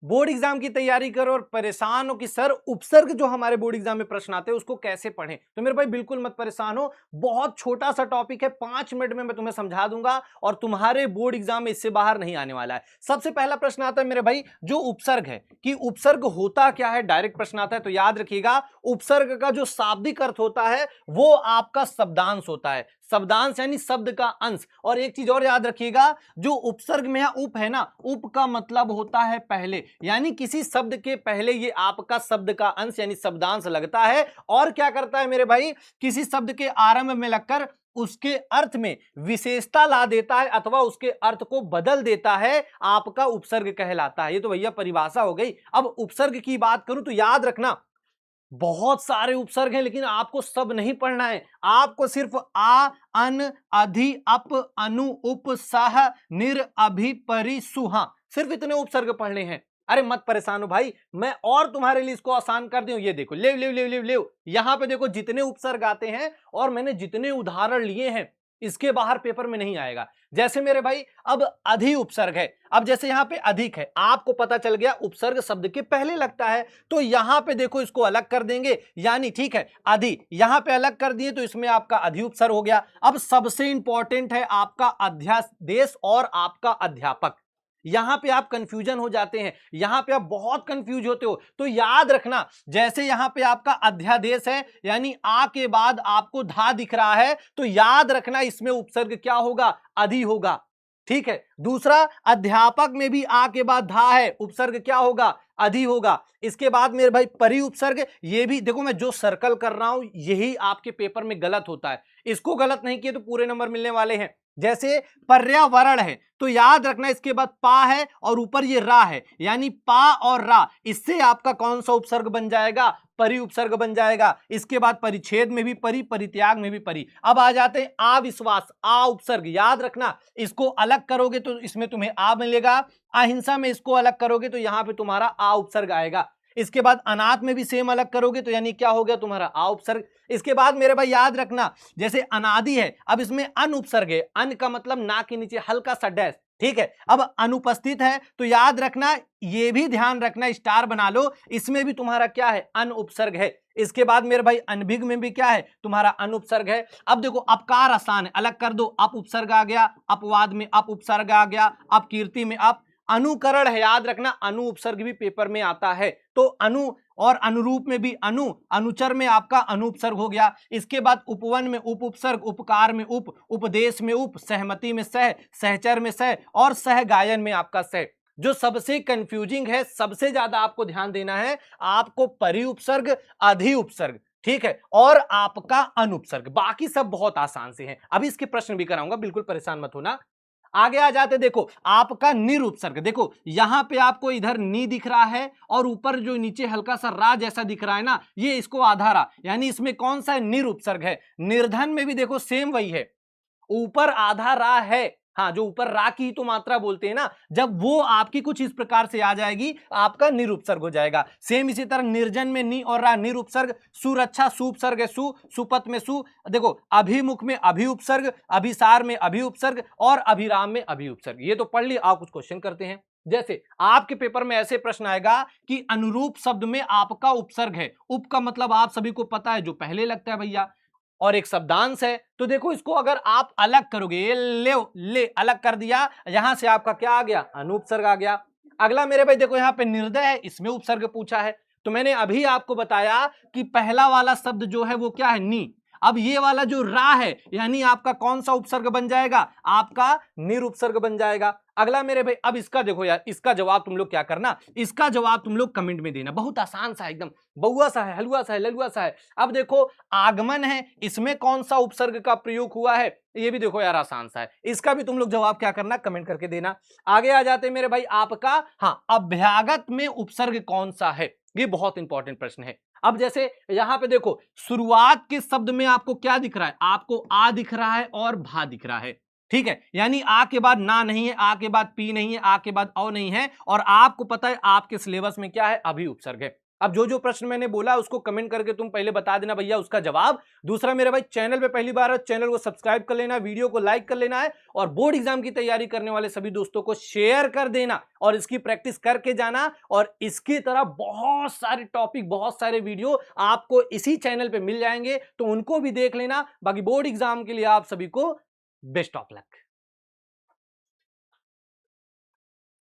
Board exam की तैयारी करो और परेशान हो कि सर उपसर्ग जो हमारे बोर्ड एग्जाम में प्रश्न आते हैं उसको कैसे पढ़ें, तो मेरे भाई बिल्कुल मत परेशान हो। बहुत छोटा सा टॉपिक है, 5 मिनट में मैं तुम्हें समझा दूंगा और तुम्हारे बोर्ड एग्जाम में इससे बाहर नहीं आने वाला है। सबसे पहला प्रश्न आता है मेरे भाई जो उपसर्ग है कि उपसर्ग होता क्या है, डायरेक्ट प्रश्न आता है। तो याद रखिएगा उपसर्ग का जो शाब्दिक अर्थ होता है वो आपका शब्दांश होता है। शब्दांश यानी शब्द का अंश। और एक चीज और याद रखिएगा, जो उपसर्ग में उप है ना, उप का मतलब होता है पहले, यानी किसी शब्द के पहले ये आपका शब्द का अंश यानी शब्दांश लगता है। और क्या करता है मेरे भाई, किसी शब्द के आरंभ में लगकर उसके अर्थ में विशेषता ला देता है अथवा उसके अर्थ को बदल देता है, आपका उपसर्ग कहलाता है। ये तो भैया परिभाषा हो गई। अब उपसर्ग की बात करूं तो याद रखना बहुत सारे उपसर्ग हैं, लेकिन आपको सब नहीं पढ़ना है। आपको सिर्फ आ, अन, अधि, अप, अनु, उप, सह, निर, अभि, परि, सुहा, सिर्फ इतने उपसर्ग पढ़ने हैं। अरे मत परेशान हो भाई, मैं और तुम्हारे लिए इसको आसान कर दूं। ये देखो ले ले ले ले ले, यहां पे देखो जितने उपसर्ग आते हैं और मैंने जितने उदाहरण लिए हैं इसके बाहर पेपर में नहीं आएगा। जैसे मेरे भाई अब अधि उपसर्ग है, अब जैसे यहां पे अधिक है, आपको पता चल गया उपसर्ग शब्द के पहले लगता है, तो यहां पे देखो इसको अलग कर देंगे, यानी ठीक है अधि यहां पे अलग कर दिए तो इसमें आपका अधि उपसर्ग हो गया। अब सबसे इंपॉर्टेंट है आपका अध्यादेश और आपका अध्यापक। यहां पे आप कंफ्यूजन हो जाते हैं, यहां पे आप बहुत कंफ्यूज होते हो, तो याद रखना जैसे यहां पे आपका अध्यादेश है यानी आ के बाद आपको धा दिख रहा है, तो याद रखना इसमें उपसर्ग क्या होगा, अधि होगा। ठीक है, दूसरा अध्यापक में भी आ के बाद धा है, उपसर्ग क्या होगा, अधि होगा। इसके बाद मेरे भाई परि उपसर्ग, ये भी देखो मैं जो सर्कल कर रहा हूं यही आपके पेपर में गलत होता है, इसको गलत नहीं किए तो पूरे नंबर मिलने वाले हैं। जैसे पर्यावरण है तो याद रखना इसके बाद पा है और ऊपर ये रा है, यानी पा और रा, इससे आपका कौन सा उपसर्ग बन जाएगा, परि उपसर्ग बन जाएगा। इसके बाद परिच्छेद में भी परि, परित्याग में भी परि। अब आ जाते हैं अविश्वास, आ उपसर्ग, याद रखना इसको अलग करोगे तो इसमें तुम्हें आ मिलेगा, अहिंसा में इसको अलग करोगे तो यहां पे तुम्हारा आ उपसर्ग आएगा। इसके बाद अनाथ में भी सेम अलग करोगे तो यानी क्या हो गया तुम्हारा आ उपसर्ग। इसके बाद मेरे भाई याद रखना जैसे अनादि है, अब इसमें अन उपसर्ग है, अन का मतलब ना के नीचे हल्का सा डैश, ठीक है। अब अनुपस्थित है तो याद रखना, ये भी ध्यान रखना, स्टार बना लो, इसमें भी तुम्हारा क्या है, अन उपसर्ग है। इसके बाद मेरे भाई अनभिग में भी क्या है, तुम्हारा अन उपसर्ग है। अब देखो अपकार आसान है, अलग कर दो, अप उपसर्ग आ गया, अपवाद में अप उपसर्ग आ गया, अपकीर्ति में अप। अनुकरण है, याद रखना अनु उपसर्ग भी पेपर में आता है, तो अनु और अनुरूप में भी अनु, अनुचर में आपका अनुपसर्ग हो गया। इसके बाद उपवन में उप उपसर्ग, उपकार में उप, उपदेश में उप, सहमति में सह, सहचर में सह और सह गायन में आपका सह। जो सबसे कंफ्यूजिंग है, सबसे ज्यादा आपको ध्यान देना है, आपको परि उपसर्ग, अधि उपसर्ग, ठीक है, और आपका अनुपसर्ग, बाकी सब बहुत आसान से हैं। अभी इसके प्रश्न भी कराऊंगा, बिल्कुल परेशान मत होना। आगे आ जाते, देखो आपका निरुपसर्ग, देखो यहां पे आपको इधर नी दिख रहा है और ऊपर जो नीचे हल्का सा रा जैसा दिख रहा है ना, ये इसको आधा रा, यानी इसमें कौन सा निरुपसर्ग है। निर्धन में भी देखो सेम वही है, ऊपर आधा रा है, हाँ जो ऊपर रा की तो मात्रा बोलते हैं ना, जब वो आपकी कुछ इस प्रकार से आ जाएगी आपका निरुपसर्ग हो जाएगा। सेम इसी तरह निर्जन में नी और रा निरुपसर्ग, सुरक्षा सुपसर्ग है सु, सुपथ में सु, देखो अभिमुख में अभि उपसर्ग, अभिसार में अभि उपसर्ग और अभिराम में अभि उपसर्ग। ये तो पढ़ लिया, आप कुछ क्वेश्चन करते हैं। जैसे आपके पेपर में ऐसे प्रश्न आएगा कि अनुरूप शब्द में आपका उपसर्ग है, उप का मतलब आप सभी को पता है जो पहले लगता है भैया, और एक शब्दांश है, तो देखो इसको अगर आप अलग करोगे, ये ले अलग कर दिया, यहां से आपका क्या आ गया, अनुपसर्ग आ गया। अगला मेरे भाई देखो यहां पे निर्दय है, इसमें उपसर्ग पूछा है, तो मैंने अभी आपको बताया कि पहला वाला शब्द जो है वो क्या है, नी। अब ये वाला जो रा है यानी आपका कौन सा उपसर्ग बन जाएगा, आपका निरुपसर्ग बन जाएगा। अगला मेरे भाई, अब इसका देखो यार, इसका जवाब तुम लोग क्या करना, इसका जवाब तुम लोग कमेंट में देना, बहुत आसान सा है एकदम, बउआ सा है, हलुआ सा है, ललुआ सा है। अब देखो आगमन है, इसमें कौन सा उपसर्ग का प्रयोग हुआ है, ये भी देखो यार आसान सा है, इसका भी तुम लोग जवाब क्या करना, कमेंट करके देना। आगे आ जाते मेरे भाई आपका, हाँ अभ्यागत में उपसर्ग कौन सा है, ये बहुत इंपॉर्टेंट प्रश्न है। अब जैसे यहां पे देखो शुरुआत के शब्द में आपको क्या दिख रहा है, आपको आ दिख रहा है और भा दिख रहा है, ठीक है, यानी आ के बाद ना नहीं है, आ के बाद पी नहीं है, आ के बाद औ नहीं है, और आपको पता है आपके सिलेबस में क्या है, अभी उपसर्ग है। अब जो जो प्रश्न मैंने बोला उसको कमेंट करके तुम पहले बता देना भैया उसका जवाब। दूसरा मेरे भाई, चैनल पे पहली बार है, चैनल को सब्सक्राइब कर लेना, वीडियो को लाइक कर लेना है और बोर्ड एग्जाम की तैयारी करने वाले सभी दोस्तों को शेयर कर देना और इसकी प्रैक्टिस करके जाना। और इसकी तरह बहुत सारे टॉपिक, बहुत सारे वीडियो आपको इसी चैनल पे मिल जाएंगे, तो उनको भी देख लेना। बाकी बोर्ड एग्जाम के लिए आप सभी को बेस्ट ऑफ लक।